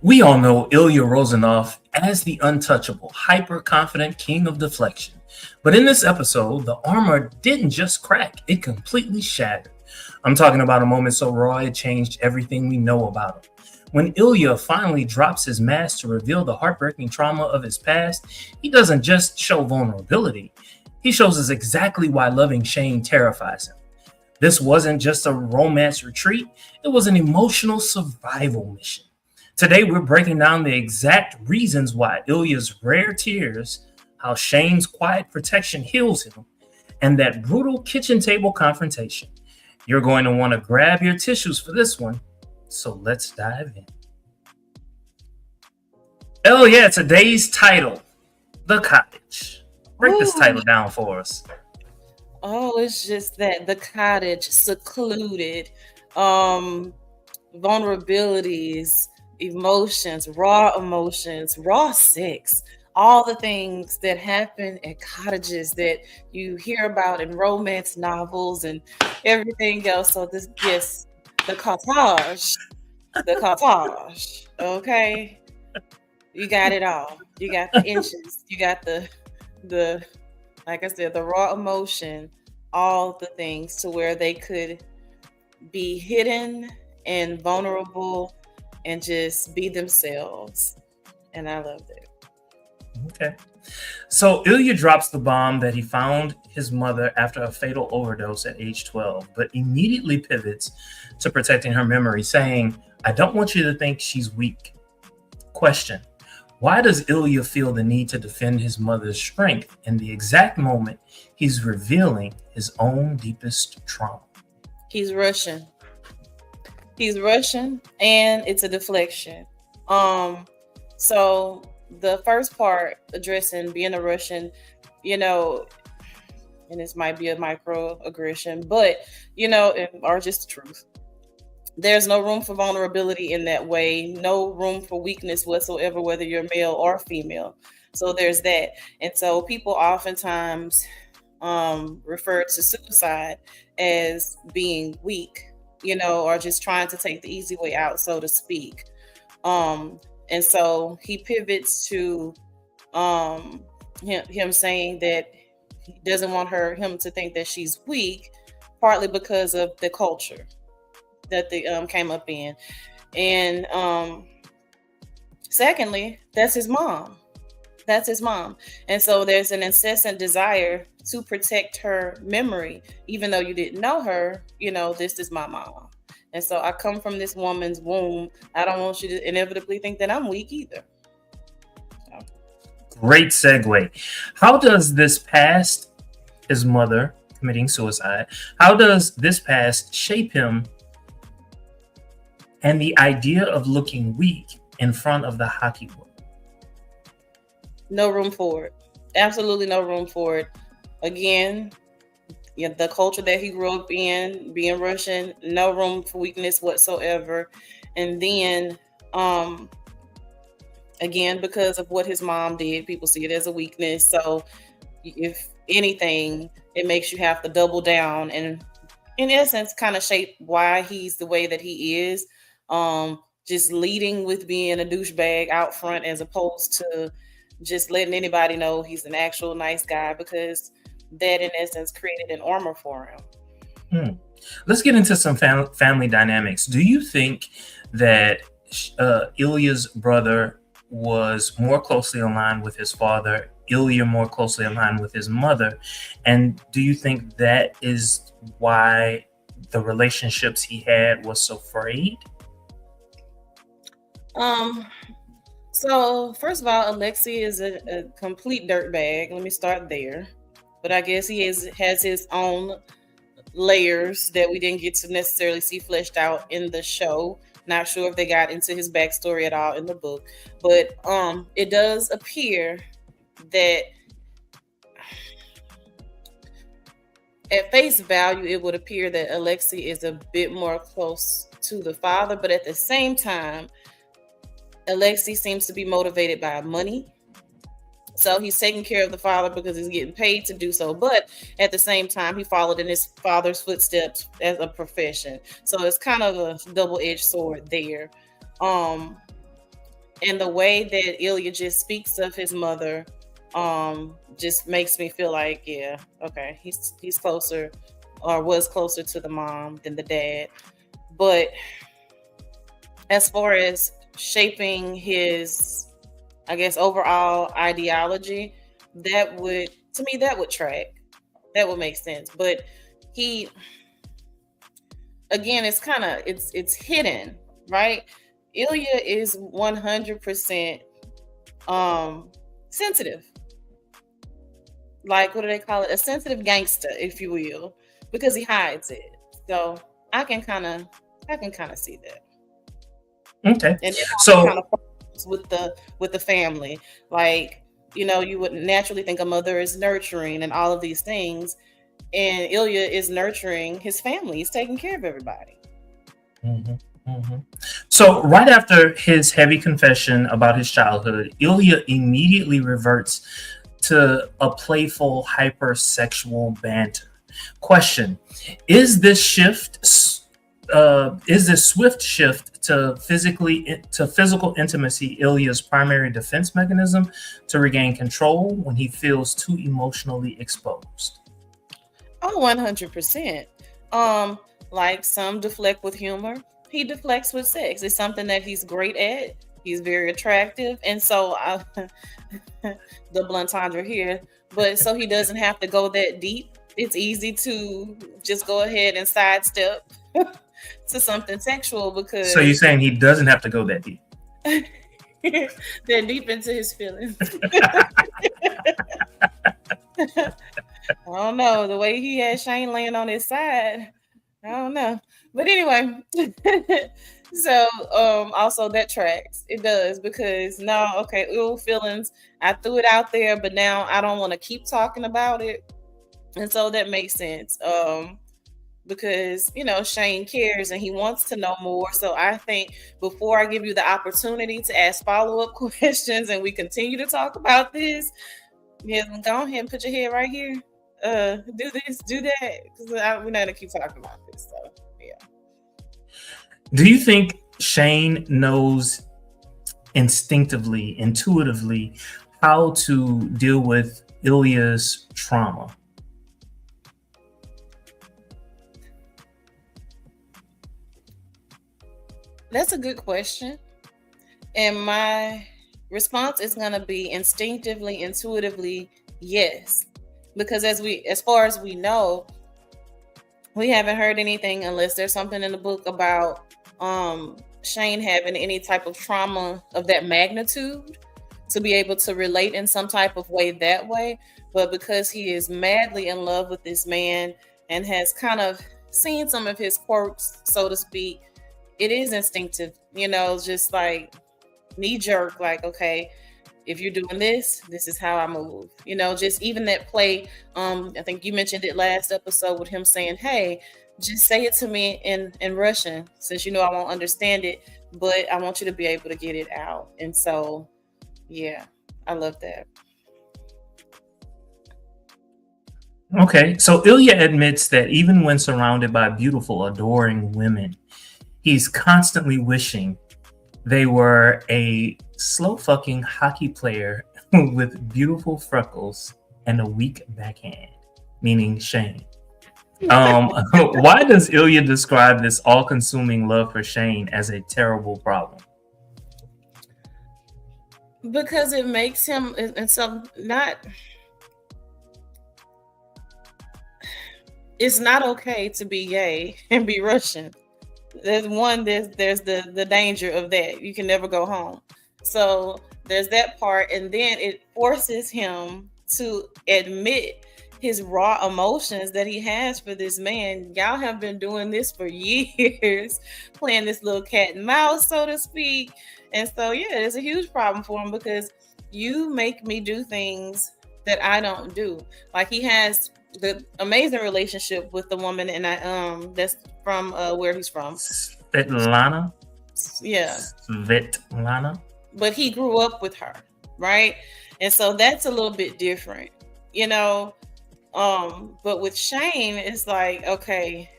We all know Ilya Rosenhoff as the untouchable, hyper-confident king of deflection. But in this episode, the armor didn't just crack, it completely shattered. I'm talking about a moment so raw it changed everything we know about him. When Ilya finally drops his mask to reveal the heartbreaking trauma of his past, he doesn't just show vulnerability, he shows us exactly why loving Shane terrifies him. This wasn't just a romance retreat, it was an emotional survival mission. Today, we're breaking down the exact reasons why Ilya's rare tears, how Shane's quiet protection heals him, and that brutal kitchen table confrontation. You're going to want to grab your tissues for this one, so let's dive in. Oh yeah, today's title, The Cottage. Break this title down for us. Oh, it's just that the cottage, secluded, vulnerabilities, emotions, raw sex, all the things that happen at cottages that you hear about in romance novels and everything else. So this, yes, the cottage, okay? You got it all. You got the inches. You got the like I said, the raw emotion, all the things to where they could be hidden and vulnerable and just be themselves. And I loved it. Okay. So Ilya drops the bomb that he found his mother after a fatal overdose at age 12, but immediately pivots to protecting her memory, saying, I don't want you to think she's weak. Question. Why does Ilya feel the need to defend his mother's strength in the exact moment he's revealing his own deepest trauma? He's Russian. And it's a deflection. So the first part addressing being a Russian, and this might be a microaggression, but or just the truth. There's no room for vulnerability in that way, no room for weakness whatsoever, whether you're male or female. So there's that. And so people oftentimes refer to suicide as being weak, or just trying to take the easy way out, so to speak. And so he pivots to him saying that he doesn't want him to think that she's weak, partly because of the culture that they came up in. And secondly, that's his mom. And so there's an incessant desire to protect her memory. Even though you didn't know her, this is my mom. And so I come from this woman's womb. I don't want you to inevitably think that I'm weak either. Great segue. How does this past, his mother committing suicide, how does this past shape him and the idea of looking weak in front of the hockey world? No room for it. Absolutely no room for it. Again, the culture that he grew up in, being Russian, no room for weakness whatsoever. And then, again, because of what his mom did, people see it as a weakness. So if anything, it makes you have to double down and, in essence, kind of shape why he's the way that he is. Just leading with being a douchebag out front, as opposed to just letting anybody know he's an actual nice guy, because that in essence created an armor for him. Let's get into some family dynamics. Do you think that Ilya's brother was more closely aligned with his father, Ilya more closely aligned with his mother? And do you think that is why the relationships he had was so frayed? So first of all, Alexei is a complete dirtbag. Let me start there. But I guess he has his own layers that we didn't get to necessarily see fleshed out in the show. Not sure if they got into his backstory at all in the book. But it does appear that at face value, it would appear that Alexei is a bit more close to the father. But at the same time, Alexei seems to be motivated by money. So he's taking care of the father because he's getting paid to do so. But at the same time, he followed in his father's footsteps as a profession. So it's kind of a double-edged sword there. And the way that Ilya just speaks of his mother, just makes me feel like, yeah, okay, he's closer, or was closer to the mom than the dad. But as far as shaping his, I guess, overall ideology, that would, to me, that would track. That would make sense. But he, again, it's kind of, it's hidden, right? Ilya is 100% sensitive. Like, what do they call it? A sensitive gangster, if you will, because he hides it. So I can kind of, see that. Okay. And it also kind So, of falls with the family. Like, you would naturally think a mother is nurturing and all of these things, and Ilya is nurturing his family. He's taking care of everybody. mhm, mhm. So right after his heavy confession about his childhood, Ilya immediately reverts to a playful, hypersexual banter. Question: Is this swift shift to physical intimacy Ilya's primary defense mechanism to regain control when he feels too emotionally exposed? Oh, 100%. Um, like some deflect with humor, he deflects with sex. It's something that he's great at. He's very attractive, and so double entendre here. But so he doesn't have to go that deep. It's easy to just go ahead and sidestep to something sexual So you're because saying he doesn't have to go that deep? they're deep into his feelings. I don't know. The way he had Shane laying on his side, I don't know. But anyway, so also that tracks. It does, because no, okay, ill feelings. I threw it out there, but now I don't want to keep talking about it. And so that makes sense. Because Shane cares and he wants to know more. So I think before I give you the opportunity to ask follow-up questions and we continue to talk about this, yeah, go ahead and put your head right here. Do this, do that, because we're not gonna keep talking about this. So yeah. Do you think Shane knows instinctively, intuitively, how to deal with Ilya's trauma? That's a good question. And my response is gonna be instinctively, intuitively, yes. Because as far as we know, we haven't heard anything unless there's something in the book about Shane having any type of trauma of that magnitude to be able to relate in some type of way that way. But because he is madly in love with this man and has kind of seen some of his quirks, so to speak, it is instinctive, just like knee jerk, like, okay, if you're doing this, this is how I move. Just even that play. I think you mentioned it last episode with him saying, "Hey, just say it to me in Russian, since I won't understand it, but I want you to be able to get it out." And so, yeah, I love that. Okay, so Ilya admits that even when surrounded by beautiful, adoring women, he's constantly wishing they were a slow fucking hockey player with beautiful freckles and a weak backhand, meaning Shane. Why does Ilya describe this all-consuming love for Shane as a terrible problem? Because it makes him, and so not. It's not okay to be gay and be Russian. There's the danger of that. You can never go home. So there's that part, and then it forces him to admit his raw emotions that he has for this man. Y'all have been doing this for years, playing this little cat and mouse, so to speak. And so yeah, it's a huge problem for him because you make me do things that I don't do. Like, he has the amazing relationship with the woman, and that's from where he's from. Svetlana? Yeah. Svetlana? But he grew up with her, right? And so that's a little bit different, but with Shane, it's like, okay,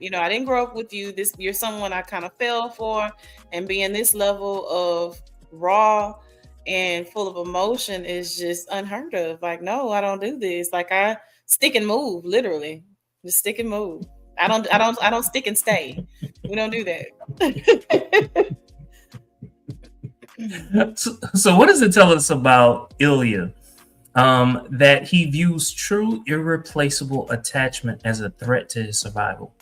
I didn't grow up with you. You're someone I kind of fell for, and being this level of raw and full of emotion is just unheard of. Like, no, I don't do this. Like, I stick and move, literally. Just stick and move. I don't stick and stay. We don't do that. So what does it tell us about Ilya? That he views true, irreplaceable attachment as a threat to his survival.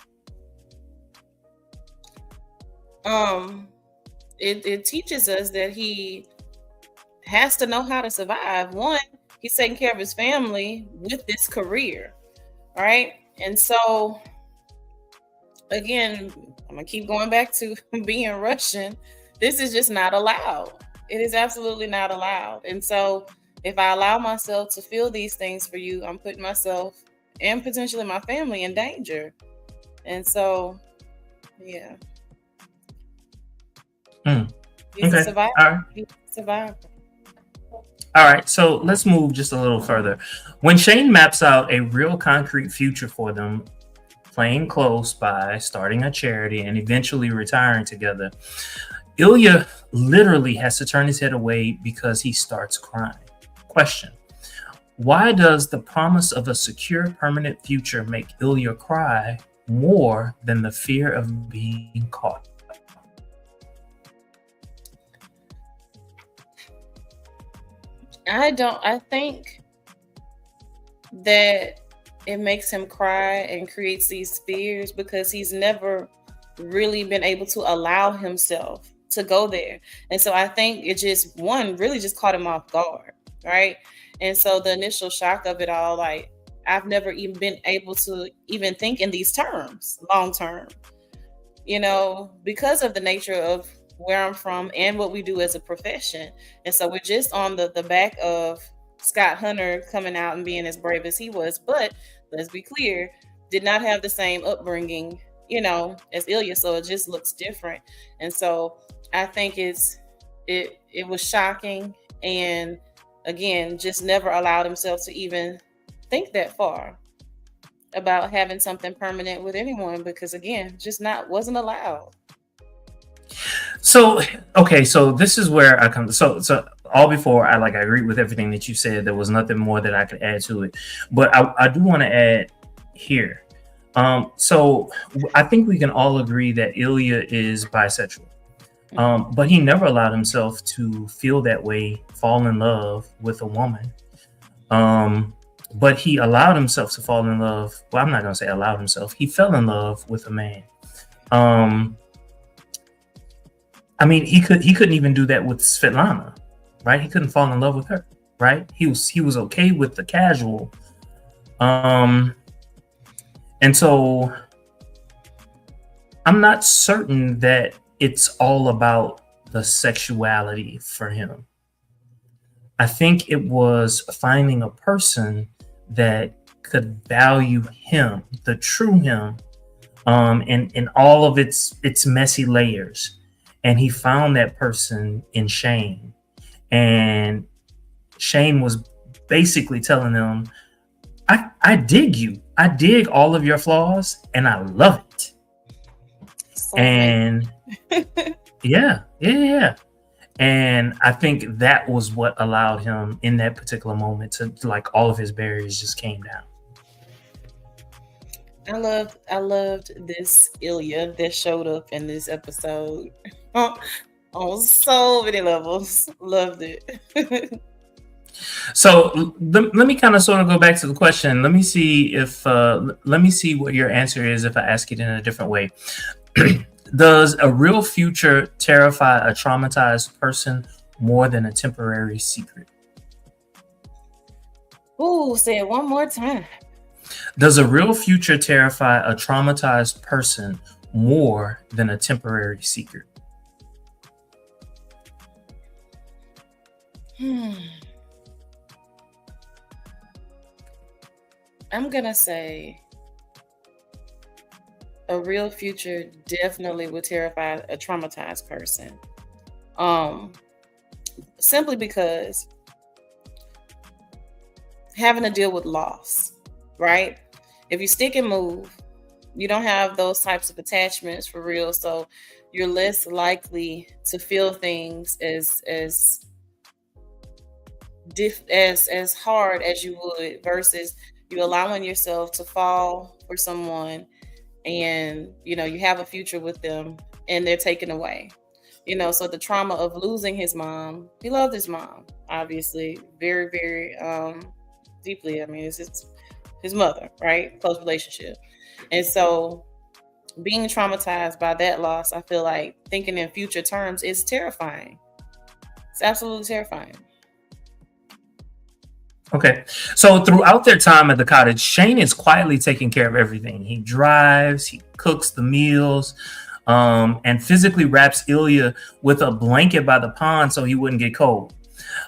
It teaches us that he has to know how to survive. One, he's taking care of his family with this career, right? And so, again, I'm gonna keep going back to being Russian. This is just not allowed. It is absolutely not allowed. And so, if I allow myself to feel these things for you, I'm putting myself and potentially my family in danger. And so, yeah, he's a Okay. survivor. All right. He's a survivor. All right. So let's move just a little further. When Shane maps out a real concrete future for them, playing close by, starting a charity, and eventually retiring together, Ilya literally has to turn his head away because he starts crying. Question: why does the promise of a secure, permanent future make Ilya cry more than the fear of being caught? I think that it makes him cry and creates these fears because he's never really been able to allow himself to go there. And so I think it just, one, really just caught him off guard, right? And so the initial shock of it all, like, I've never even been able to even think in these terms long term, because of the nature of where I'm from and what we do as a profession. And so we're just on the back of Scott Hunter coming out and being as brave as he was. But let's be clear, did not have the same upbringing, as Ilya. So it just looks different. And so I think it was shocking, and again, just never allowed himself to even think that far about having something permanent with anyone because, again, just wasn't allowed. So, okay, so this is where I come. So all before I agree with everything that you said. There was nothing more that I could add to it, but I do want to add here. So I think we can all agree that Ilya is bisexual, but he never allowed himself to feel that way, fall in love with a woman. But he allowed himself to fall in love. Well, I'm not gonna say allowed himself. He fell in love with a man. I mean, he couldn't even do that with Svetlana, right? He couldn't fall in love with her, right? He was okay with the casual. And so I'm not certain that it's all about the sexuality for him. I think it was finding a person that could value him, the true him, in all of its messy layers. And he found that person in Shane. And Shane was basically telling him, I dig you. I dig all of your flaws and I love it. So and yeah. And I think that was what allowed him in that particular moment to all of his barriers just came down. I loved this Ilya that showed up in this episode on so many levels. Loved it. So let me kind of sort of go back to the question. Let me see what your answer is if I ask it in a different way. Does a real future terrify a traumatized person more than a temporary secret? Ooh, say it one more time. Does a real future terrify a traumatized person more than a temporary secret? I'm going to say a real future definitely would terrify a traumatized person. Simply because having to deal with loss, right? If you stick and move, you don't have those types of attachments for real. So, you're less likely to feel things as hard as you would versus you allowing yourself to fall for someone, and you have a future with them and they're taken away. So the trauma of losing his mom, he loved his mom, obviously, very, very deeply. I mean, it's his mother, right? Close relationship. And so being traumatized by that loss, I feel like thinking in future terms is terrifying. It's absolutely terrifying. Okay. So throughout their time at the cottage, Shane is quietly taking care of everything. He drives, he cooks the meals, and physically wraps Ilya with a blanket by the pond so he wouldn't get cold.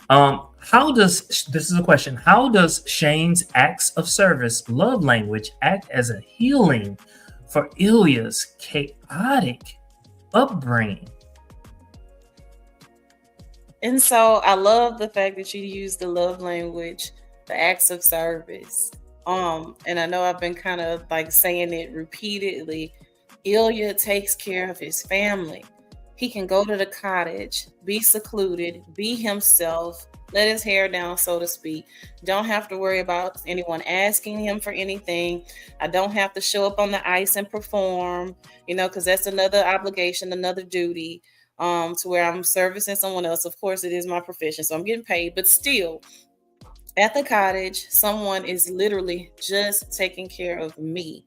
This is a question, how does Shane's acts of service, love language, act as a healing for Ilya's chaotic upbringing? And so I love the fact that you use the love language, the acts of service. And I know I've been kind of like saying it repeatedly. Ilya takes care of his family. He can go to the cottage, be secluded, be himself, let his hair down, so to speak. Don't have to worry about anyone asking him for anything. I don't have to show up on the ice and perform, because that's another obligation, another duty, to where I'm servicing someone else. Of course, it is my profession, so I'm getting paid, but still, at the cottage, someone is literally just taking care of me,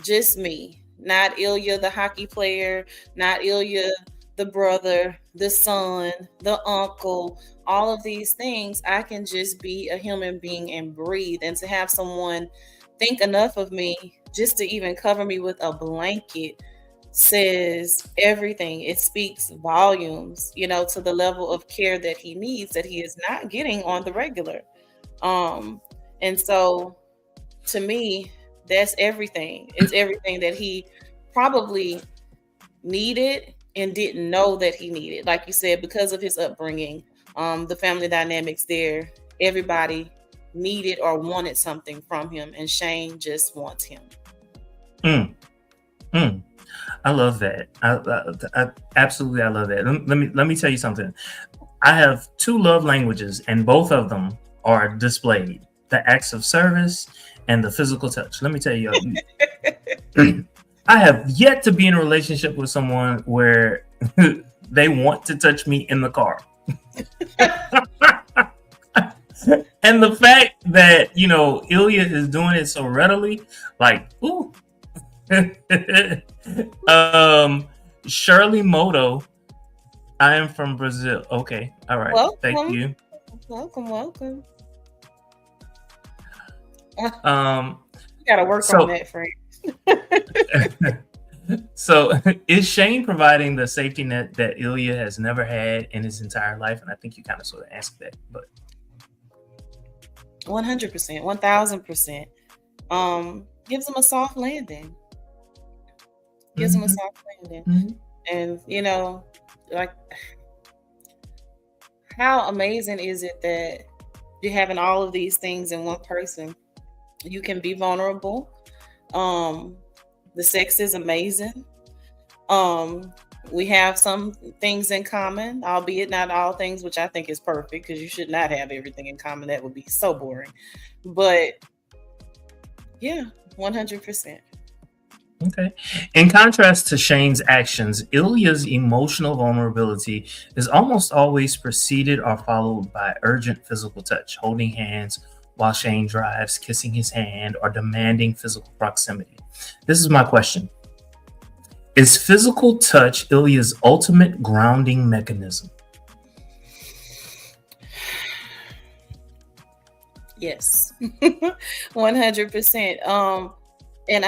just me, not Ilya, the hockey player, not Ilya, the brother, the son, the uncle, all of these things. I can just be a human being and breathe. And to have someone think enough of me just to even cover me with a blanket says everything. It speaks volumes, to the level of care that he needs, that he is not getting on the regular. And so to me, that's everything. It's everything that he probably needed and didn't know that he needed. Like you said, because of his upbringing, the family dynamics there, everybody needed or wanted something from him, and Shane just wants him. I love that. I absolutely, I love that. Let me tell you something. I have 2 love languages, and both of them are displayed: the acts of service and the physical touch. Let me tell you, I have yet to be in a relationship with someone where they want to touch me in the car. And the fact that, Ilya is doing it so readily, like, ooh. Shirley Moto, I am from Brazil. Okay. All right. Welcome. Thank you. Welcome. You gotta work on that, Frank. So is Shane providing the safety net that Ilya has never had in his entire life? And I think you kind of sort of asked that, but 100%, 1000%. Gives him a soft landing. Gives him a soft landing. And like, how amazing is it that you're having all of these things in one person? You can be vulnerable. The sex is amazing. We have some things in common, albeit not all things, which I think is perfect, because you should not have everything in common. That would be so boring. But yeah, 100%. Okay. In contrast to Shane's actions, Ilya's emotional vulnerability is almost always preceded or followed by urgent physical touch, holding hands while Shane drives, kissing his hand, or demanding physical proximity. This is my question. Is physical touch Ilya's ultimate grounding mechanism? Yes. 100%. And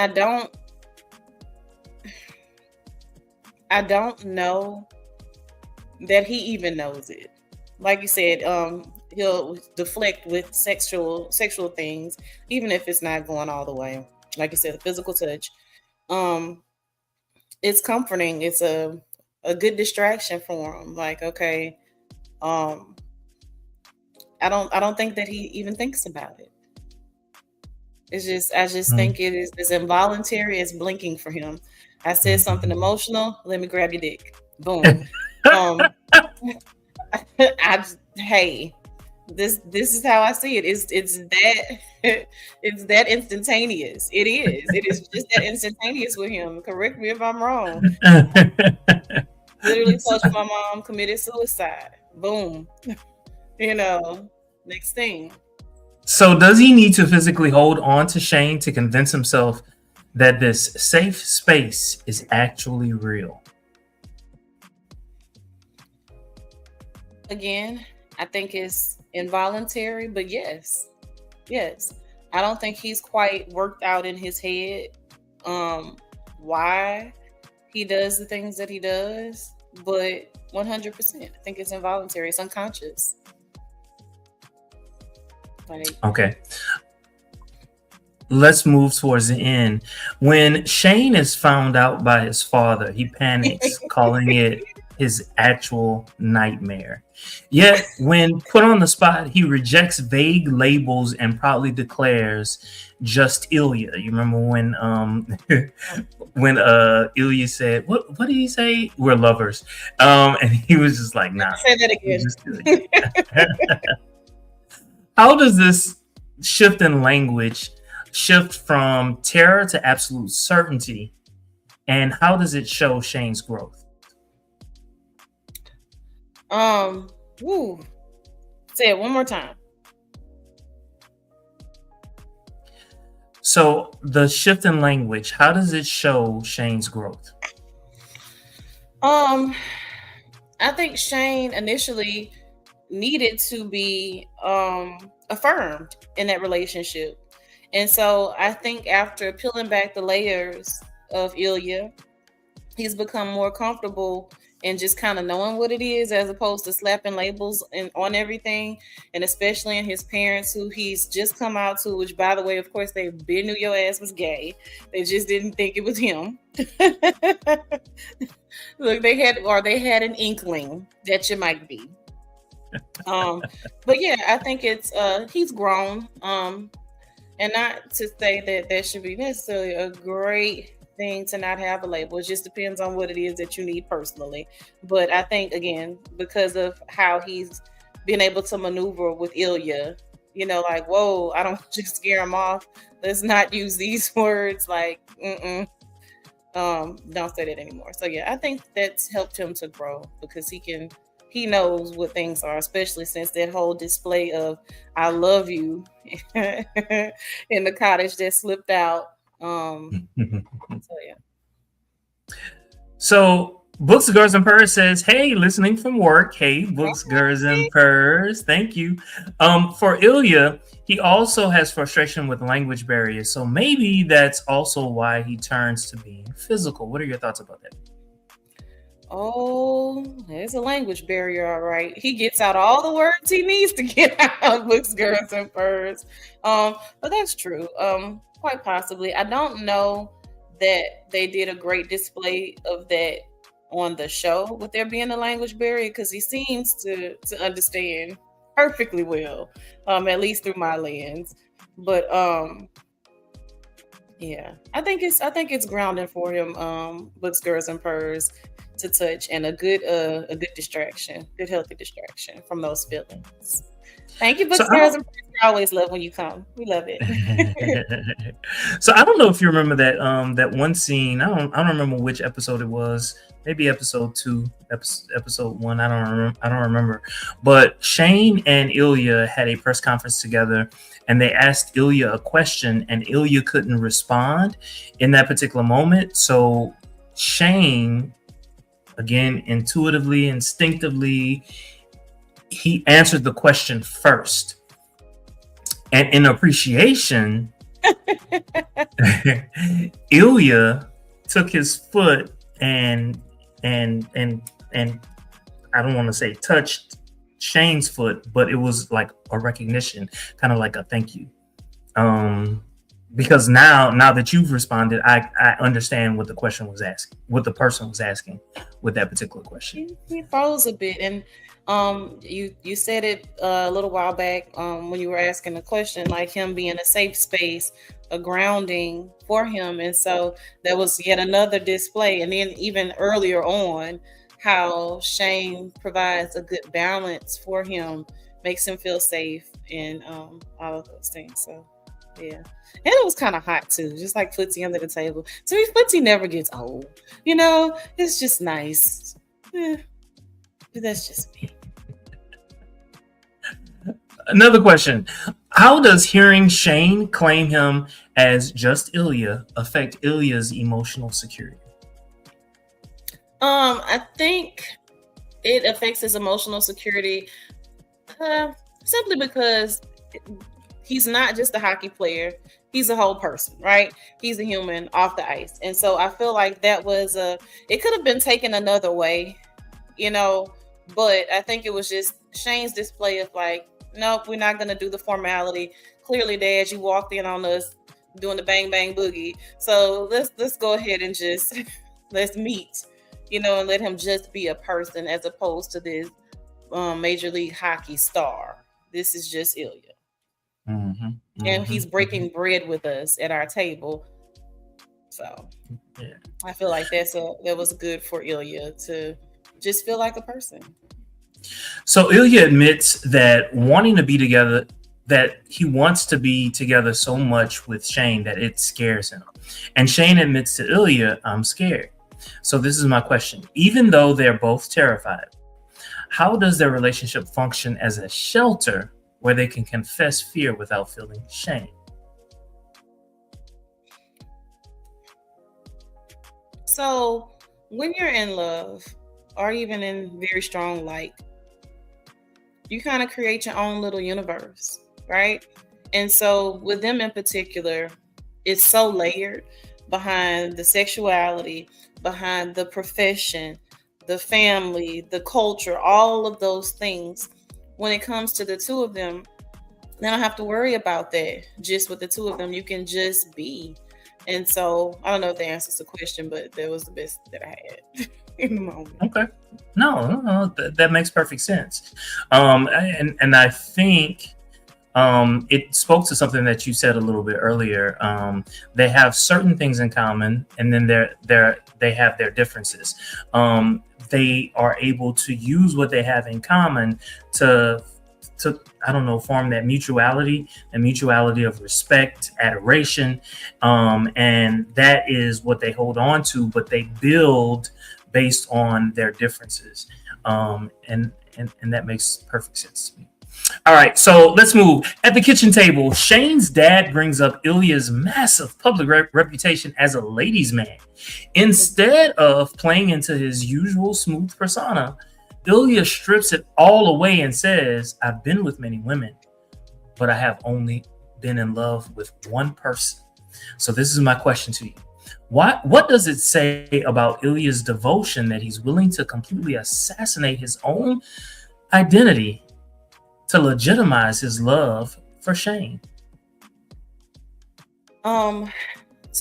I don't know that he even knows it. Like you said, he'll deflect with sexual things, even if it's not going all the way. Like you said, the physical touch. It's comforting. It's a good distraction for him. Like, okay, I don't think that he even thinks about it. I just think it is as involuntary as blinking for him. I said something emotional. Let me grab your dick. Boom. Um, hey, this is how I see it. It's that it's that instantaneous. It is. It is just that instantaneous with him. Correct me if I'm wrong. Literally told you my mom committed suicide. Boom. Next thing. So does he need to physically hold on to Shane to convince himself that this safe space is actually real? Again, I think it's involuntary, but yes. Yes. I don't think he's quite worked out in his head why he does the things that he does, but 100%. I think it's involuntary. It's unconscious. Okay. Let's move towards the end. When Shane is found out by his father, he panics, calling it his actual nightmare. Yet, when put on the spot, he rejects vague labels and proudly declares, "Just Ilya." You remember when when Ilya said, "What did he say? We're lovers," and he was just like, "Nah." Say that again. How does this shift in language shift from terror to absolute certainty, and how does it show Shane's growth? Say it one more time. So the shift in language, how does it show Shane's growth? I think Shane initially needed to be affirmed in that relationship. And so I think after peeling back the layers of Ilya, he's become more comfortable in just kind of knowing what it is as opposed to slapping labels on everything. And especially in his parents, who he's just come out to, which, by the way, of course, they been knew your ass was gay. They just didn't think it was him. Look, they had an inkling that you might be. But yeah, I think it's he's grown. And not to say that there should be necessarily a great thing to not have a label. It just depends on what it is that you need personally. But I think, again, because of how he's been able to maneuver with Ilya, like, whoa, I don't just scare him off. Let's not use these words, like, don't say that anymore. So yeah, I think that's helped him to grow, because he knows what things are, especially since that whole display of "I love you" in the cottage that slipped out. So yeah. So Books, Girls, and Purrs says, "Hey, listening from work. Hey, Books, Girls, and Purrs. Thank you." For Ilya, he also has frustration with language barriers. So maybe that's also why he turns to being physical. What are your thoughts about that? Oh, there's a language barrier, all right. He gets out all the words he needs to get out. Books, Girls, and Purrs. But that's true. Quite possibly. I don't know that they did a great display of that on the show with there being a language barrier, because he seems to understand perfectly well, at least through my lens. But yeah, I think it's grounding for him. Books, Girls, and Purrs to touch, and a good distraction, good healthy distraction from those feelings. Thank you, Books, Girls, and Purrs. We always love when you come. We love it. So I don't know if you remember that one scene. I don't remember which episode it was. Maybe episode 2, episode 1. I don't remember. But Shane and Ilya had a press conference together, and they asked Ilya a question, and Ilya couldn't respond in that particular moment. So Shane, again, intuitively, instinctively, he answered the question first. And in appreciation, Ilya took his foot and I don't want to say touched Shane's foot, but it was like a recognition, kind of like a thank you. Because now that you've responded, I understand what the question was asking, what the person was asking with that particular question. He froze a bit, and you said it a little while back when you were asking the question, like him being a safe space, a grounding for him, and so that was yet another display. And then even earlier on, how shame provides a good balance for him, makes him feel safe, and all of those things. So yeah. And it was kind of hot too, just like Footsie under the table. To me, Footsie never gets old. It's just nice. Eh, but that's just me. Another question: how does hearing Shane claim him as just Ilya affect Ilya's emotional security? I think it affects his emotional security simply because he's not just a hockey player. He's a whole person, right? He's a human off the ice. And so I feel like it could have been taken another way, you know, but I think it was just Shane's display of like, nope, we're not going to do the formality. Clearly, Dad, you walked in on us doing the bang bang boogie. So let's go ahead and just let's meet, and let him just be a person as opposed to this Major League Hockey star. This is just Ilya. And he's breaking bread with us at our table. So yeah. I feel like that was good for Ilya to just feel like a person. So Ilya admits that wanting to be together, that he wants to be together so much with Shane that it scares him. And Shane admits to Ilya, I'm scared. So this is my question. Even though they're both terrified, how does their relationship function as a shelter where they can confess fear without feeling shame? So when you're in love or even in very strong light, you kind of create your own little universe, right? And so with them in particular, it's so layered behind the sexuality, behind the profession, the family, the culture, all of those things. When it comes to the two of them, they don't have to worry about that. Just with the two of them, you can just be. And so I don't know if that answers the question, but that was the best that I had in the moment. Okay. No, that makes perfect sense. And I think it spoke to something that you said a little bit earlier. They have certain things in common, and then they have their differences. They are able to use what they have in common to form that mutuality of respect, adoration, and that is what they hold on to. But they build based on their differences, and that makes perfect sense to me. All right, so let's move. At the kitchen table, Shane's dad brings up Ilya's massive public reputation as a ladies' man. Instead of playing into his usual smooth persona, Ilya strips it all away and says, I've been with many women, but I have only been in love with one person. So this is my question to you. What does it say about Ilya's devotion that he's willing to completely assassinate his own identity to legitimize his love for Shane? To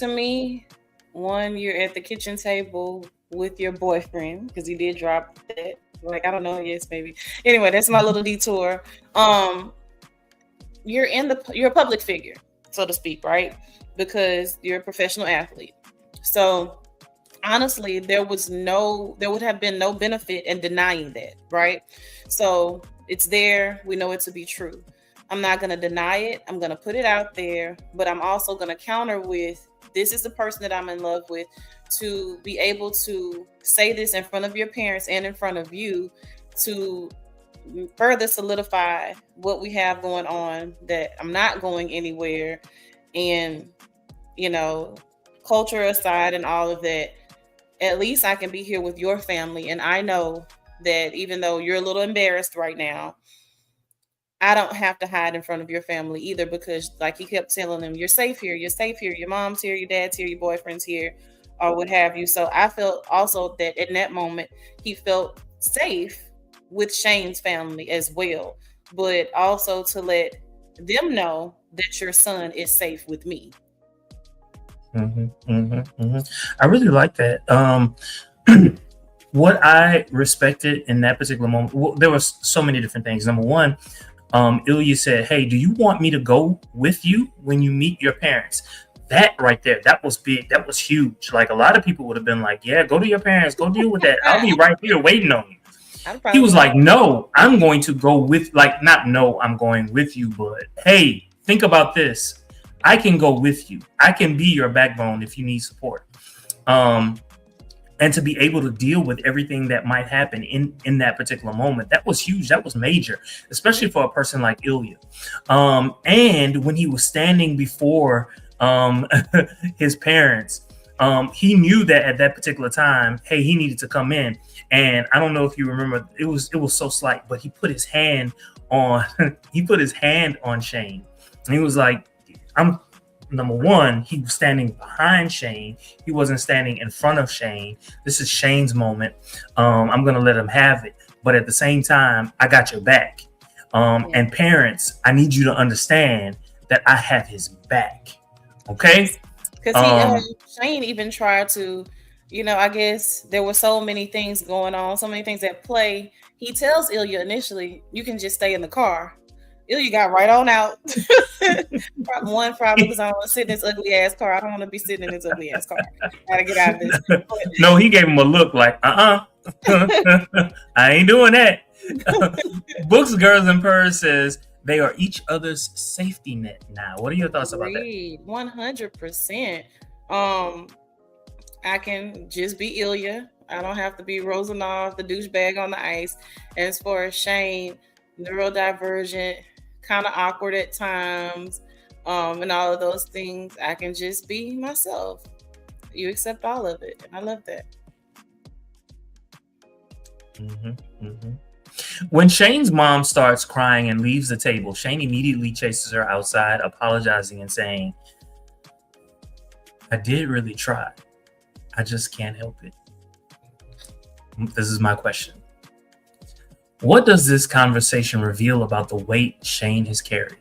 me, one, you're at the kitchen table with your boyfriend, because he did drop that. Like, I don't know, yes, maybe. Anyway, that's my little detour. You're a public figure, so to speak, right? Because you're a professional athlete. So honestly, there would have been no benefit in denying that, right? So it's there. We know it to be true. I'm not going to deny it. I'm going to put it out there, but I'm also going to counter with, this is the person that I'm in love with. To be able to say this in front of your parents and in front of you to further solidify what we have going on, that I'm not going anywhere. And, culture aside and all of that, at least I can be here with your family. And I know that even though you're a little embarrassed right now, I don't have to hide in front of your family either, because like he kept telling them, you're safe here, your mom's here, your dad's here, your boyfriend's here, or what have you. So I felt also that in that moment, he felt safe with Shane's family as well, but also to let them know that your son is safe with me. I really like that. What I respected in that particular moment, well, there was so many different things. Number one, Ilya said, "Hey, do you want me to go with you when you meet your parents?" That right there, that was big. That was huge. Like a lot of people would have been like, "Yeah, go to your parents. Go deal with that. I'll be right here waiting on you." I'd He probably was be like, "No, I'm going to go with, like, not no, I'm going with you, but hey, think about this. I can go with you. I can be your backbone if you need support." Um, and to be able to deal with everything that might happen in that particular moment, that was huge. That was major, especially for a person like Ilya. And when he was standing before his parents, he knew that at that particular time, hey, he needed to come in. And I don't know if you remember, it was so slight, but he put his hand on he put his hand on Shane, and he was like, I'm number one, he was standing behind Shane. He wasn't standing in front of Shane. This is Shane's moment. I'm going to let him have it. But at the same time, I got your back. And parents, I need you to understand that I have his back. Okay? because Shane even tried to, I guess there were so many things going on, so many things at play. He tells Ilya initially, "You can just stay in the car." Ilya got right on out. One, probably because I don't want to sit in this ugly ass car. I don't want to be sitting in this ugly ass car. Gotta get out of this. No, he gave him a look like, I ain't doing that. Books, Girls, and Purrs says they are each other's safety net now. What are your thoughts about that? 100%. I can just be Ilya. I don't have to be Rosenhoff, the douchebag on the ice. As far as Shane, neurodivergent, kind of awkward at times, and all of those things, I can just be myself. You accept all of it, and I love that. When Shane's mom starts crying and leaves the table, Shane immediately chases her outside, apologizing and saying, "I did really try. I just can't help it." This is my question. What does this conversation reveal about the weight Shane has carried?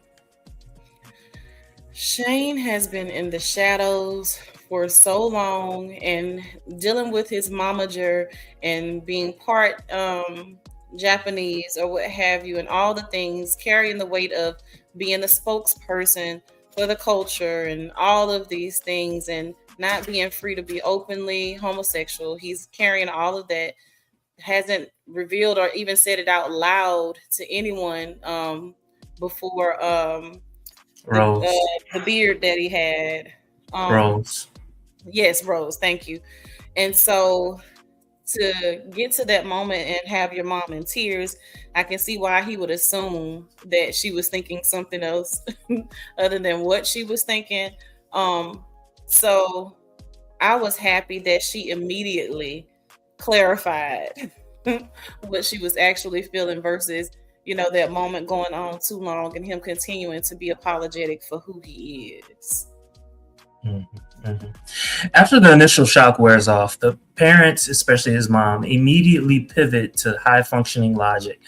Shane has been in the shadows for so long and dealing with his momager and being part Japanese or what have you, and all the things, carrying the weight of being the spokesperson for the culture and all of these things, and not being free to be openly homosexual. He's carrying all of that, hasn't revealed or even said it out loud to anyone before Rose. the beard that he had. Rose. Yes, Rose. Thank you. And so to get to that moment and have your mom in tears, I can see why he would assume that she was thinking something else other than what she was thinking. So I was happy that she immediately clarified what she was actually feeling versus, that moment going on too long and him continuing to be apologetic for who he is. After the initial shock wears off, the parents, especially his mom, immediately pivot to high functioning logic.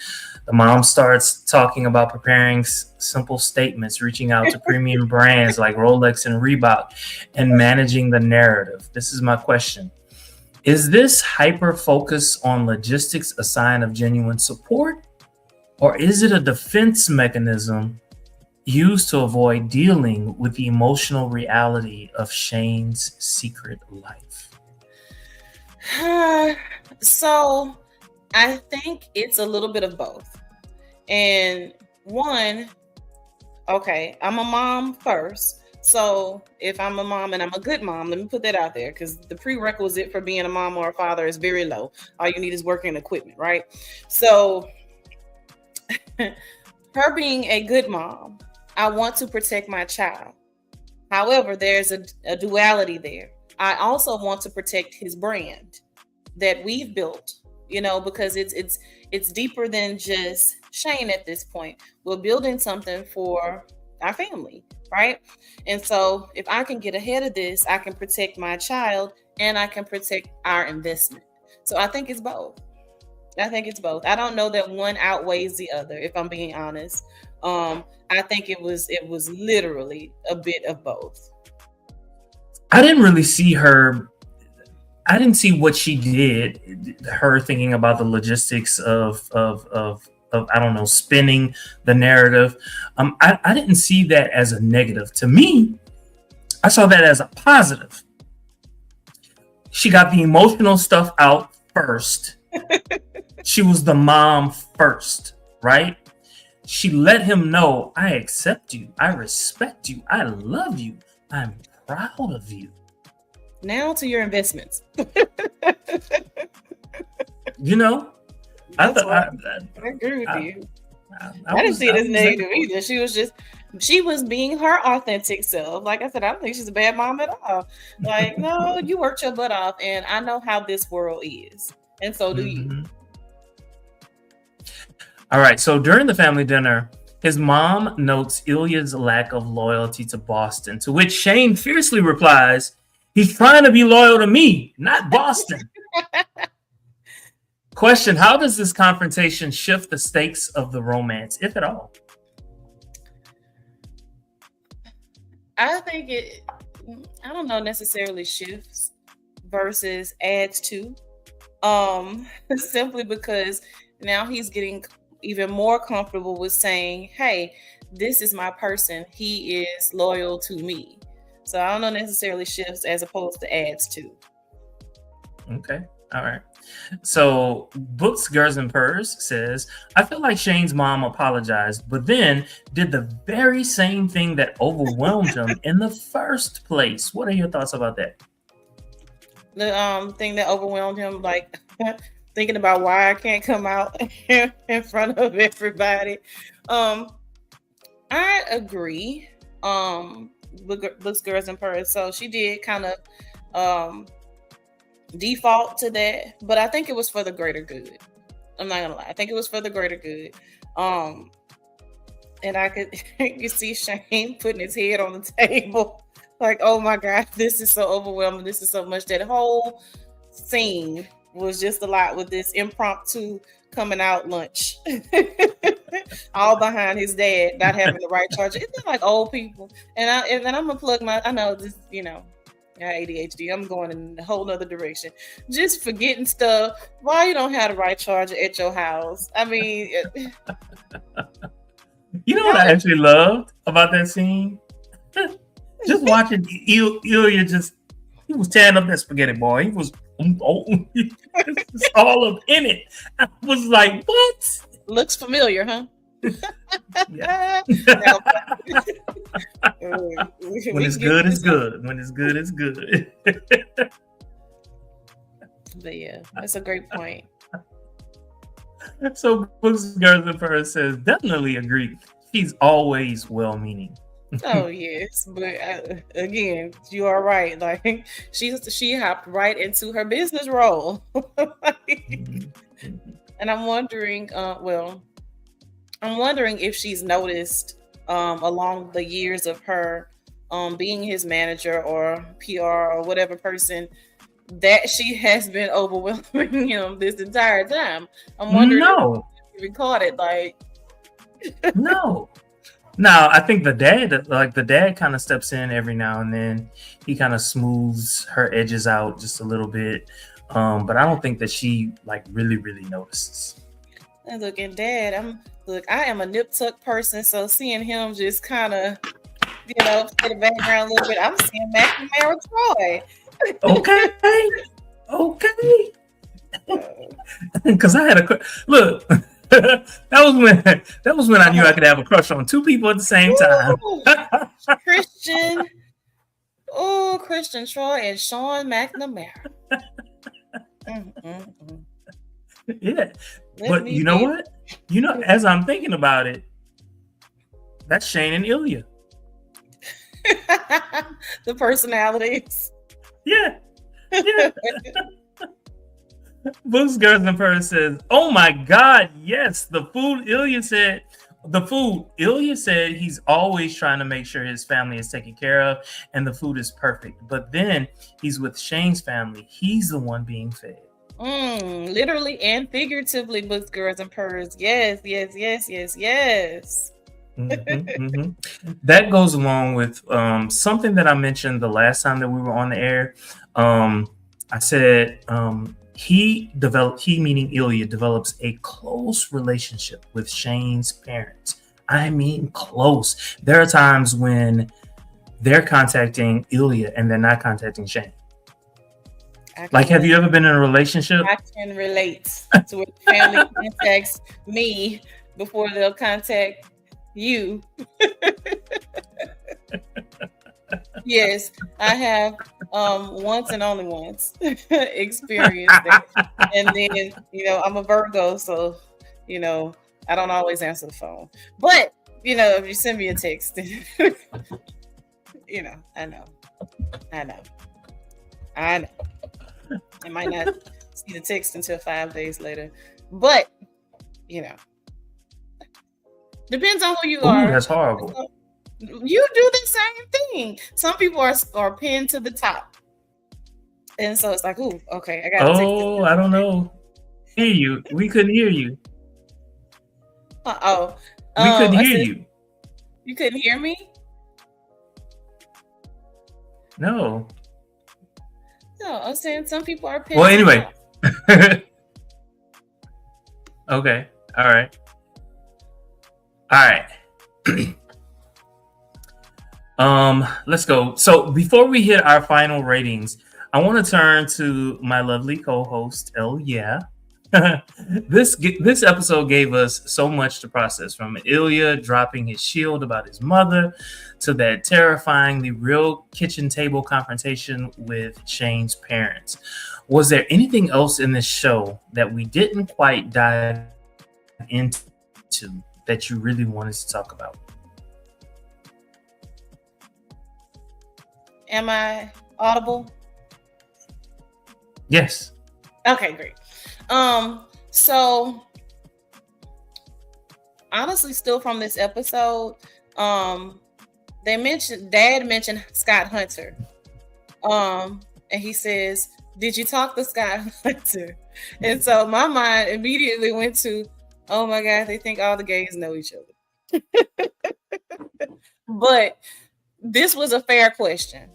The mom starts talking about preparing simple statements, reaching out to premium brands like Rolex and Reebok, and managing the narrative. This is my question. Is this hyper focus on logistics a sign of genuine support? Or is it a defense mechanism used to avoid dealing with the emotional reality of Shane's secret life? So I think it's a little bit of both. And one, okay, I'm a mom first. So if I'm a mom and I'm a good mom, let me put that out there, because the prerequisite for being a mom or a father is very low. All you need is working equipment, right? So her being a good mom, I want to protect my child. However, there's a duality there. I also want to protect his brand that we've built, because it's deeper than just Shane at this point. We're building something for our family, right? And so if I can get ahead of this, I can protect my child and I can protect our investment. So I think it's both. I don't know that one outweighs the other, if I'm being honest. I think it was literally a bit of both. I didn't really see her. I didn't see what she did. Her thinking about the logistics of I don't know, spinning the narrative. I didn't see that as a negative. To me, I saw that as a positive. She got the emotional stuff out first. She was the mom first, right? She let him know, I accept you, I respect you, I love you, I'm proud of you. Now to your investments. You know, I agree with you. I didn't see it as negative either. She was being her authentic self. Like I said, I don't think she's a bad mom at all. Like, no, you worked your butt off, and I know how this world is, and so do you. All right. So during the family dinner, his mom notes Ilya's lack of loyalty to Boston, to which Shane fiercely replies, he's trying to be loyal to me, not Boston. Question, how does this confrontation shift the stakes of the romance, if at all? I think I don't know, necessarily shifts versus adds to. Simply because now he's getting even more comfortable with saying, hey, this is my person. He is loyal to me. So I don't know, necessarily shifts as opposed to adds to. Okay. All right. So Books, Girls, and Purrs says, I feel like Shane's mom apologized, but then did the very same thing that overwhelmed him in the first place. What are your thoughts about that? The thing that overwhelmed him, like thinking about why I can't come out in front of everybody. I agree. Books, Girls, and Purrs. So she did kind of default to that, but I think it was for the greater good. I'm not gonna lie. I think it was for the greater good. And I could you see Shane putting his head on the table, like, oh my God, this is so overwhelming. This is so much. That whole scene was just a lot with this impromptu coming out lunch. All behind his dad not having the right charger. It's like old people. And I'm gonna plug I know this, I got ADHD. I'm going in a whole nother direction. Just forgetting stuff. Why you don't have the right charger at your house? I mean, you know what I actually loved about that scene? Just watching Ilya he was tearing up that spaghetti, boy. He was all up in it. I was like, what? Looks familiar, huh? Yeah. When it's good, it's good. When it's good, it's good. But yeah, that's a great point. So Books, Girls, and Purrs says, definitely agree. She's always well-meaning. Oh yes, but again, you are right. Like she hopped right into her business role, and I'm wondering. I'm wondering if she's noticed along the years of her being his manager or PR or whatever person that she has been overwhelming him this entire time. I'm wondering if she recorded like no. Now I think the dad kind of steps in every now and then. He kind of smooths her edges out just a little bit. But I don't think that she like really notices. And look, and Dad, I am a nip tuck person, so seeing him just kind of, in the background a little bit, I'm seeing McNamara Troy. Okay. Because I had a look. that was when I knew I could have a crush on two people at the same time. Christian Troy and Sean McNamara. Yeah. But you know what? As I'm thinking about it, that's Shane and Ilya. The personalities. Yeah. Books, Girls, and Purrs says, oh my God, yes. The food, Ilya said he's always trying to make sure his family is taken care of and the food is perfect. But then he's with Shane's family. He's the one being fed. Literally and figuratively, Books, Girls, and Purrs. Yes. That goes along with something that I mentioned the last time that we were on the air. I said he meaning Ilya, develops a close relationship with Shane's parents. I mean, close. There are times when they're contacting Ilya and they're not contacting Shane. Like, have you ever been in a relationship? I can relate to where family contacts me before they'll contact you. Yes, I have once and only once experienced that. And then, I'm a Virgo, so, I don't always answer the phone. But, if you send me a text, I know. I might not see the text until 5 days later. But, depends on who you are. That's horrible. You do the same thing. Some people are pinned to the top. And so it's like, ooh, okay, I got to take this. I don't know. Hear you. We couldn't hear you. We couldn't hear you. You couldn't hear me? No. No, I'm saying some people are pinned. Well, anyway. Okay. All right. Let's go. So before we hit our final ratings, I want to turn to my lovely co-host, Ilya. This episode gave us so much to process, from Ilya dropping his shield about his mother to that terrifyingly real kitchen table confrontation with Shane's parents. Was there anything else in this show that we didn't quite dive into that you really wanted to talk about? Am I audible? Yes. Okay, great. So honestly, still from this episode, Dad mentioned Scott Hunter. And he says, "Did you talk to Scott Hunter?" And so my mind immediately went to, oh my God, they think all the gays know each other. But this was a fair question.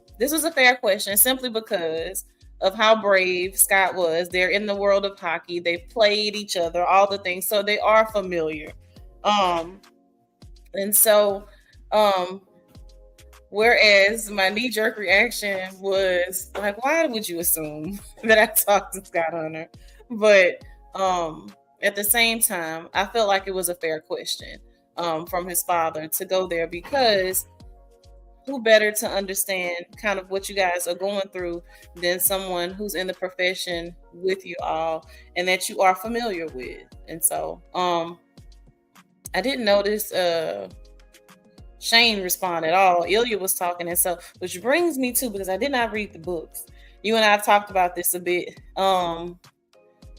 Simply because of how brave Scott was. They're in the world of hockey. They've played each other, all the things. So they are familiar. And so, whereas my knee-jerk reaction was like, why would you assume that I talked to Scott Hunter? But at the same time, I felt like it was a fair question from his father to go there, because who better to understand kind of what you guys are going through than someone who's in the profession with you all and that you are familiar with. And so I didn't notice Shane respond at all. Ilya was talking, and so, which brings me to, because I did not read the books. You and I have talked about this a bit. And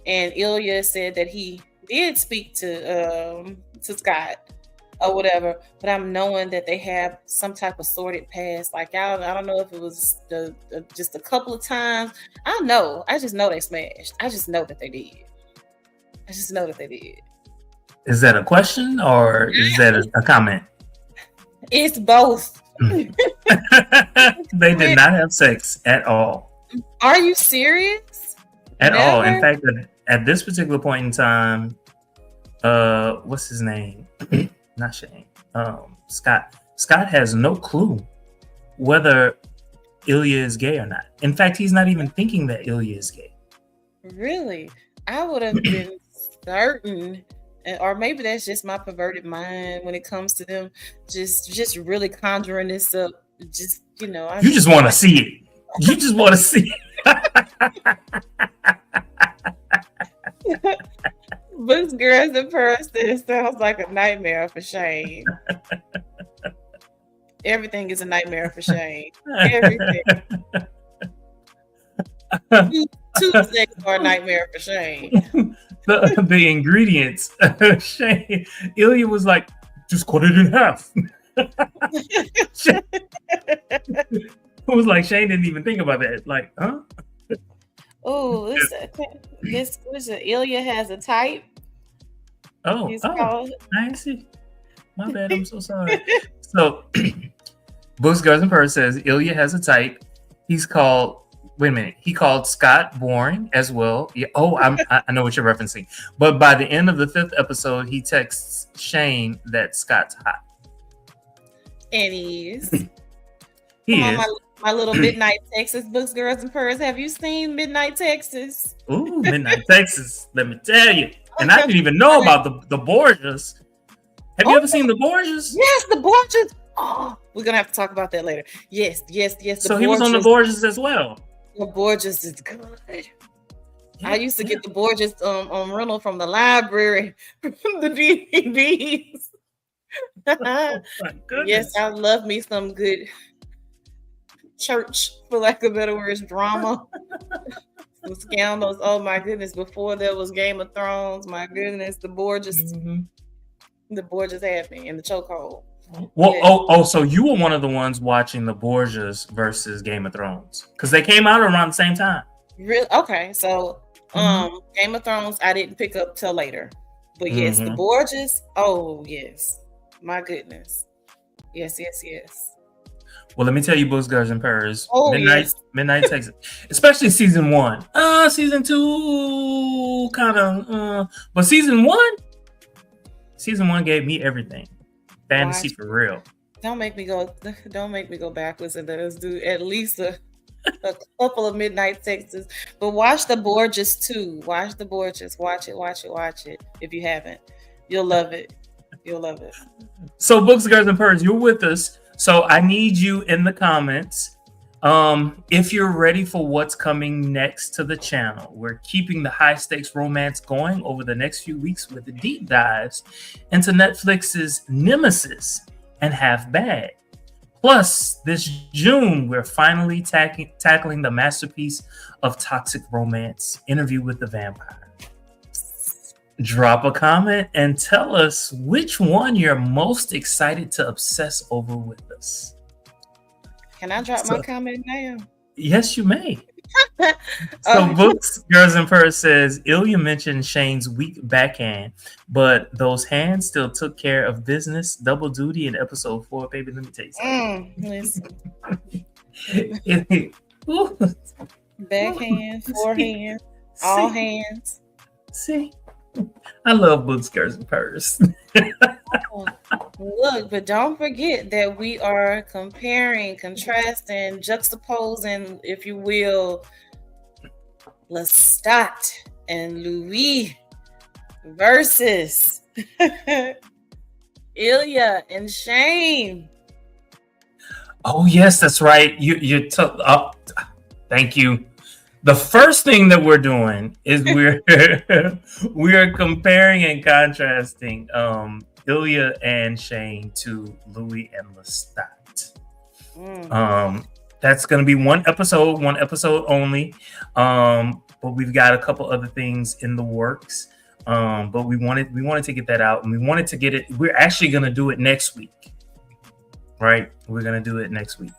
Ilya said that he did speak to Scott or whatever, but I'm knowing that they have some type of sordid past. Like, I don't know if it was just a couple of times. I just know they smashed. I just know that they did. Is that a question or is that a comment? It's both. They did not have sex at all. Are you serious? At all. In fact, at this particular point in time, what's his name? Not Shane. Scott. Scott has no clue whether Ilya is gay or not. In fact, he's not even thinking that Ilya is gay. Really? I would have been certain, or maybe that's just my perverted mind when it comes to them just really conjuring this up. Just, you just want to see it. You just want to see it. But girls in person sounds like a nightmare for Shane. Everything is a nightmare for Shane. Everything. Two sex are a nightmare for Shane. The ingredients. Shane, Ilya was like, just cut it in half. It was like Shane didn't even think about that. Like, huh? Oh, this Ilya has a type. I see. My bad. I'm so sorry. So, Books, Girls, and Purrs says Ilya has a type. He's called. Wait a minute. He called Scott boring as well. Yeah. Oh, I know what you're referencing. But by the end of the 5th episode, he texts Shane that Scott's hot. And he's. He Come is. on, my little Midnight Texas Books, Girls, and Purrs. Have you seen Midnight Texas? Ooh, Midnight Texas. Let me tell you. And I didn't even know about the Borgias. Have you ever seen the Borgias? Yes, the Borgias. Oh, we're gonna have to talk about that later. Yes. So he was on the Borgias as well. The Borgias is good. I used to get the Borgias on rental from the library, from the DVDs. Oh, yes, I love me some good church, for lack of better words, drama. Some scandals. Oh my goodness! Before there was Game of Thrones, my goodness, the Borgias, the Borgias had me in the chokehold. Well, yeah. So you were one of the ones watching the Borgias versus Game of Thrones because they came out around the same time. Really? Okay, so Game of Thrones I didn't pick up till later, but yes, the Borgias. Oh yes, my goodness, yes. Well, let me tell you, Books, Girls, and Purrs. Oh, Midnight Texas, especially season 1. Season 2 kind of, but season 1 gave me everything. Fantasy for real. Don't make me go backwards and let us do at least a couple of Midnight Texas. But watch the Borgias too. Watch the Borgias. Watch it. If you haven't, you'll love it. So, Books, Girls, and Purrs, you're with us. So I need you in the comments. If you're ready for what's coming next to the channel, we're keeping the high stakes romance going over the next few weeks with the deep dives into Netflix's Nemesis and Half Bad. Plus, this June, we're finally tackling the masterpiece of toxic romance, Interview with the Vampire. Drop a comment and tell us which one you're most excited to obsess over with us. Can I drop my comment now? Yes, you may. So, Books, Girls, and Purrs says Ilya mentioned Shane's weak backhand, but those hands still took care of business, double duty in episode 4. Baby, let me tell you something. Backhand, forehand, all hands. See, I love Books, Girls, and Purrs. Look, but don't forget that we are comparing, contrasting, juxtaposing, if you will, Lestat and Louis versus Ilya and Shane. Oh yes, that's right. You took up. Thank you. The first thing that we're doing is we're comparing and contrasting Ilya and Shane to Louis and Lestat. That's going to be one episode only. But we've got a couple other things in the works. But we wanted to get that out, and we wanted to get it. We're actually going to do it next week, right? We're going to do it next week.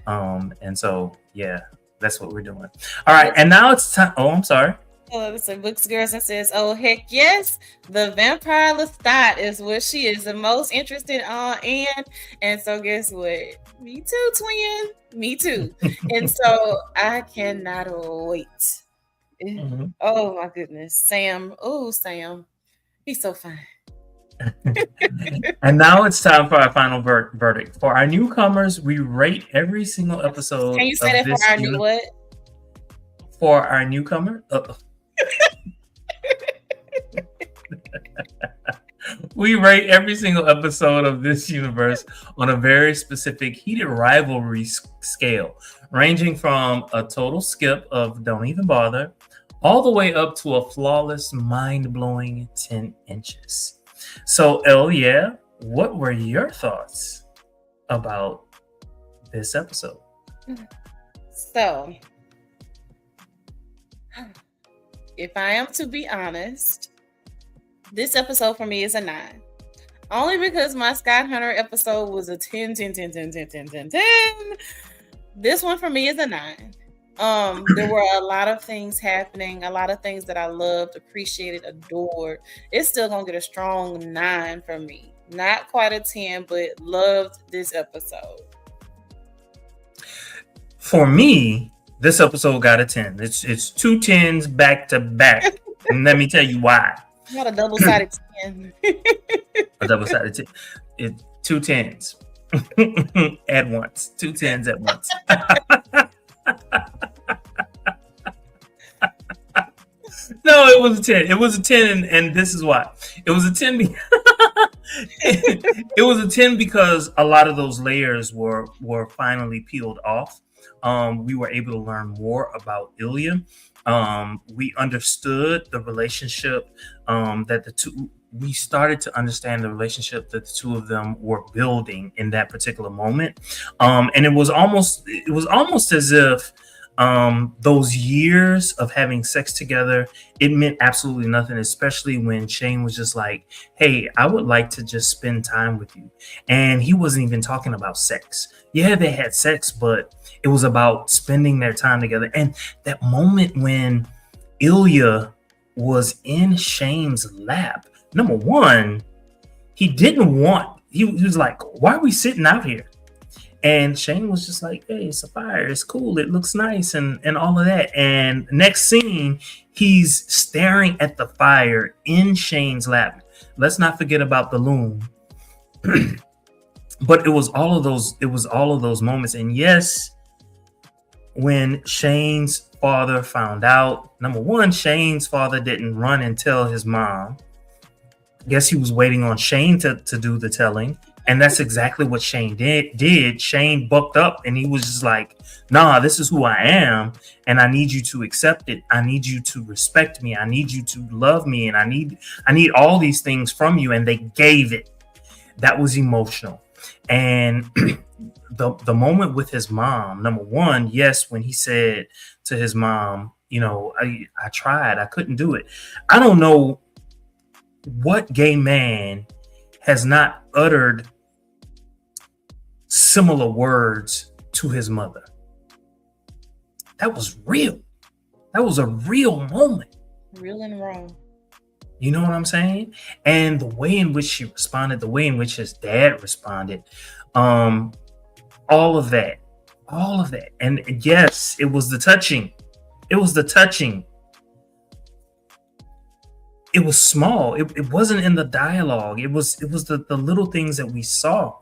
And so yeah, that's what we're doing. All right, and now it's time. Oh, I'm sorry. Oh, so Books, Girls, and says, oh, heck yes, the vampire Lestat is what she is the most interested on. And so guess what? Me too, twin. Me too. And so I cannot wait. Oh, my goodness. Sam. Oh, Sam. He's so fine. And now it's time for our final verdict. For our newcomers, we rate every single episode. Can you say that for our new what? For our newcomer? We rate every single episode of this universe on a very specific heated rivalry scale, ranging from a total skip of don't even bother, all the way up to a flawless, mind-blowing 10 inches. So, Ilya, what were your thoughts about this episode? So, if I am to be honest, this episode for me is a 9. Only because my Scott Hunter episode was a 10. This one for me is a 9. There were a lot of things happening, a lot of things that I loved, appreciated, adored. It's still gonna get a strong 9 from me. Not quite a 10, but loved this episode. For me, this episode got a 10. It's 2 10s back to back. And let me tell you why. Not a double-sided 10. A double-sided 10. 2 10s at once. 2 10s at once. No, it was a 10. It was a 10, and this is why. It was a 10. It was a 10 because a lot of those layers were finally peeled off. We were able to learn more about Ilya. We understood the relationship that the two. We started to understand the relationship that the two of them were building in that particular moment, and it was almost as if those years of having sex together, it meant absolutely nothing, especially when Shane was just like, hey, I would like to just spend time with you. And he wasn't even talking about sex. Yeah, they had sex, but it was about spending their time together. And that moment when Ilya was in Shane's lap, number one, he was like, why are we sitting out here? And Shane was just like, hey, it's a fire. It's cool. It looks nice and all of that. And next scene, he's staring at the fire in Shane's lap. Let's not forget about the loom. But it was all of those moments. And yes, when Shane's father found out, number one, Shane's father didn't run and tell his mom. I guess he was waiting on Shane to do the telling. And that's exactly what Shane did. Shane bucked up and he was just like, nah, this is who I am. And I need you to accept it. I need you to respect me. I need you to love me. And I need all these things from you. And they gave it. That was emotional. And the moment with his mom, number one, yes, when he said to his mom, I tried, I couldn't do it. I don't know what gay man has not uttered similar words to his mother. That was real. That was a real moment. Real and wrong. You know what I'm saying? And the way in which she responded, the way in which his dad responded, all of that. And yes, it was the touching. It was small. It wasn't in the dialogue. It was the little things that we saw.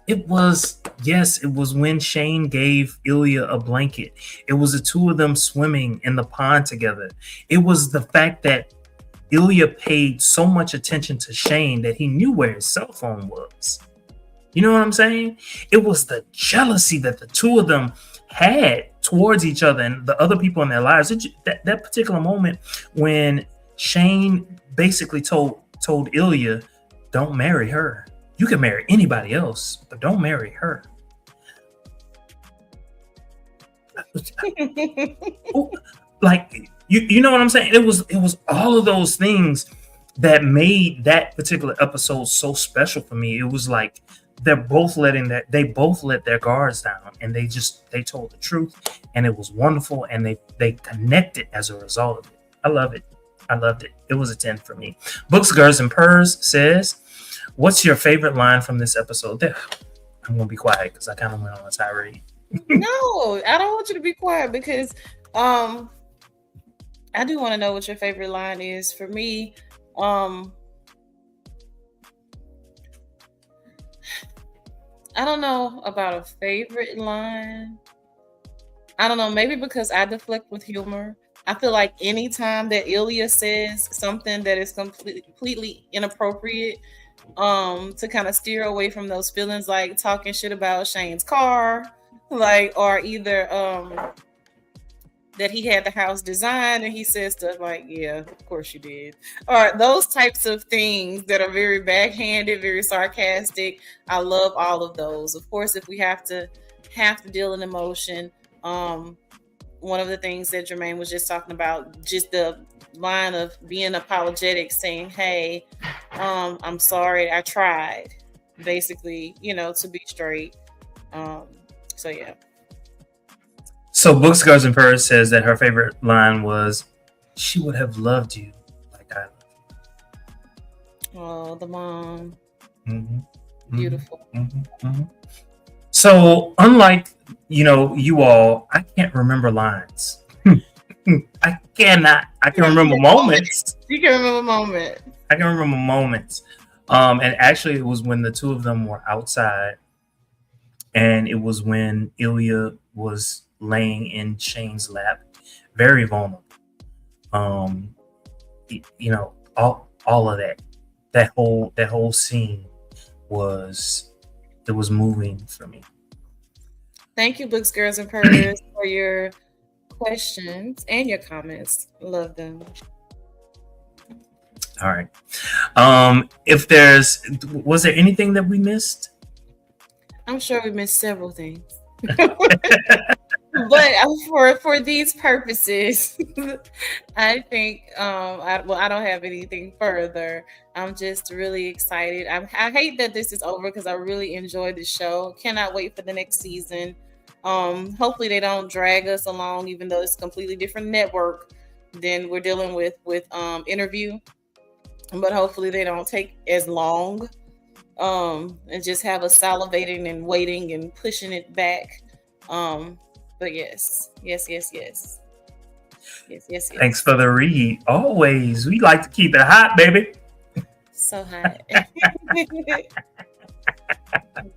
It was when Shane gave Ilya a blanket. It was the two of them swimming in the pond together. It was the fact that Ilya paid so much attention to Shane that he knew where his cell phone was. You know what I'm saying? It was the jealousy that the two of them had towards each other and the other people in their lives. That particular moment when Shane basically told Ilya, don't marry her. You can marry anybody else, but don't marry her. Like, you know what I'm saying? It was all of those things that made that particular episode so special for me. It was like they both let their guards down and they told the truth, and it was wonderful, and they connected as a result of it. I loved it. It was a 10 for me. Books, Girls, and Purrs says, what's your favorite line from this episode? There, I'm gonna be quiet because I kind of went on a tirade. No, I don't want you to be quiet because I do want to know what your favorite line is. For me, I don't know about a favorite line. I don't know, maybe because I deflect with humor. I feel like anytime that Ilya says something that is completely inappropriate, to kind of steer away from those feelings, like talking shit about Shane's car, or either that he had the house designed and he says stuff like, yeah, of course you did, or those types of things that are very backhanded, very sarcastic. I love all of those. Of course, if we have to deal in emotion, one of the things that Jermaine was just talking about, just the line of being apologetic, saying, hey, I'm sorry, I tried, basically, to be straight. So yeah. So Books, Girls, and Purrs says that her favorite line was, she would have loved you like I love you. Oh, the mom. Mhm. Beautiful. Mhm. So, unlike you all, I can't remember lines. I cannot. I can remember moments. You can remember moment. I can remember moments. And actually, it was when the two of them were outside, and it was when Ilya was laying in Shane's lap, very vulnerable. Um, all of that whole scene was moving for me. Thank you, books, girls, and purrs, for your questions and your comments. Love them. All right. If was there anything that we missed? I'm sure we missed several things. But for these purposes, I think I don't have anything further. I'm just really excited. I hate that this is over because I really enjoyed the show. Cannot wait for the next season. Hopefully they don't drag us along, even though it's a completely different network than we're dealing with Interview. But hopefully they don't take as long, and just have us salivating and waiting and pushing it back. But yes. Thanks for the read. Always, we like to keep it hot, baby. So hot.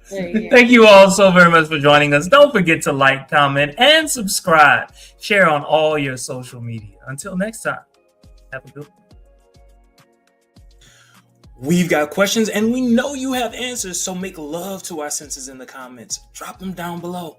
Thank you all so very much for joining us. Don't forget to like, comment, and subscribe. Share on all your social media. Until next time, have a good one. We've got questions and we know you have answers, so make love to our senses in the comments. Drop them down below.